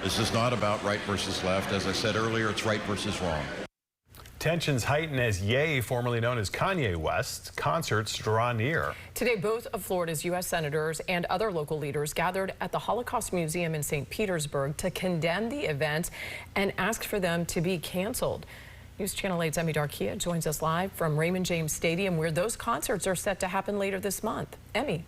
This is not about right versus left. As I said earlier, it's right versus wrong. Tensions heighten as Ye, formerly known as Kanye West, concerts draw near. Today, both of Florida's U.S. senators and other local leaders gathered at the Holocaust Museum in St. Petersburg to condemn the event and ask for them to be canceled. News Channel 8's Emmy Darkia joins us live from Raymond James Stadium, where those concerts are set to happen later this month. Emmy.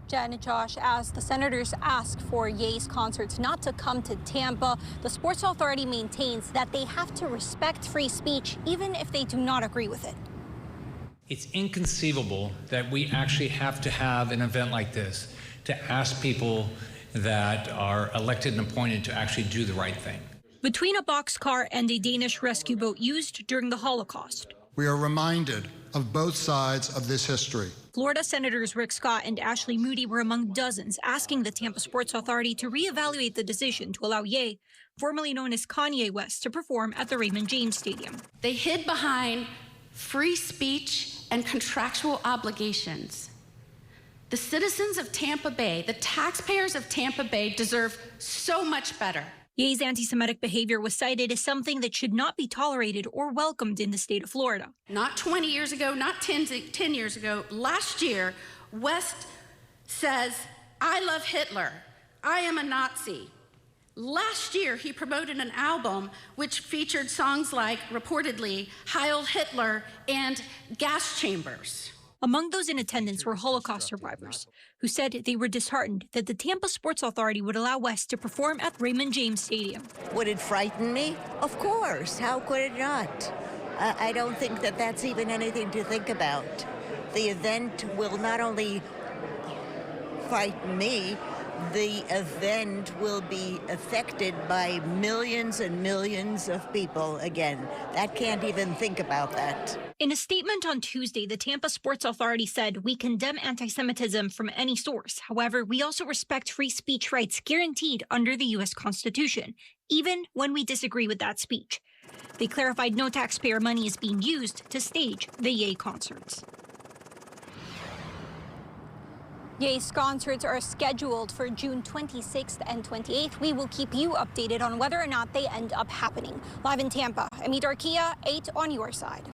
Jen and Josh, as the senators ask for Ye's concerts not to come to Tampa, the Sports Authority maintains that they have to respect free speech even if they do not agree with it. It's inconceivable that we actually have to have an event like this to ask people that are elected and appointed to actually do the right thing. Between a boxcar and a Danish rescue boat used during the Holocaust, we are reminded of both sides of this history. Florida Senators Rick Scott and Ashley Moody were among dozens asking the Tampa Sports Authority to reevaluate the decision to allow Ye, formerly known as Kanye West, to perform at the Raymond James Stadium. They hid behind free speech and contractual obligations. The citizens of Tampa Bay, the taxpayers of Tampa Bay, deserve so much better. Ye's anti-Semitic behavior was cited as something that should not be tolerated or welcomed in the state of Florida. Not 20 years ago, not 10 years ago, last year, West says, "I love Hitler. I am a Nazi." Last year, he promoted an album which featured songs like, reportedly, Heil Hitler and Gas Chambers. Among those in attendance were Holocaust survivors who said they were disheartened that the Tampa Sports Authority would allow West to perform at Raymond James Stadium. Would it frighten me? Of course. How could it not? I don't think that that's even anything to think about. The event will not only frighten me, the event will be affected by millions and millions of people again. That can't even think about that. In a statement on Tuesday, the Tampa Sports Authority said, "We condemn anti-Semitism from any source. However, we also respect free speech rights guaranteed under the U.S. Constitution, even when we disagree with that speech." They clarified no taxpayer money is being used to stage the Ye concerts. Ye's concerts are scheduled for June 26th and 28th. We will keep you updated on whether or not they end up happening. Live in Tampa, Emmy Darkia, 8 on your side.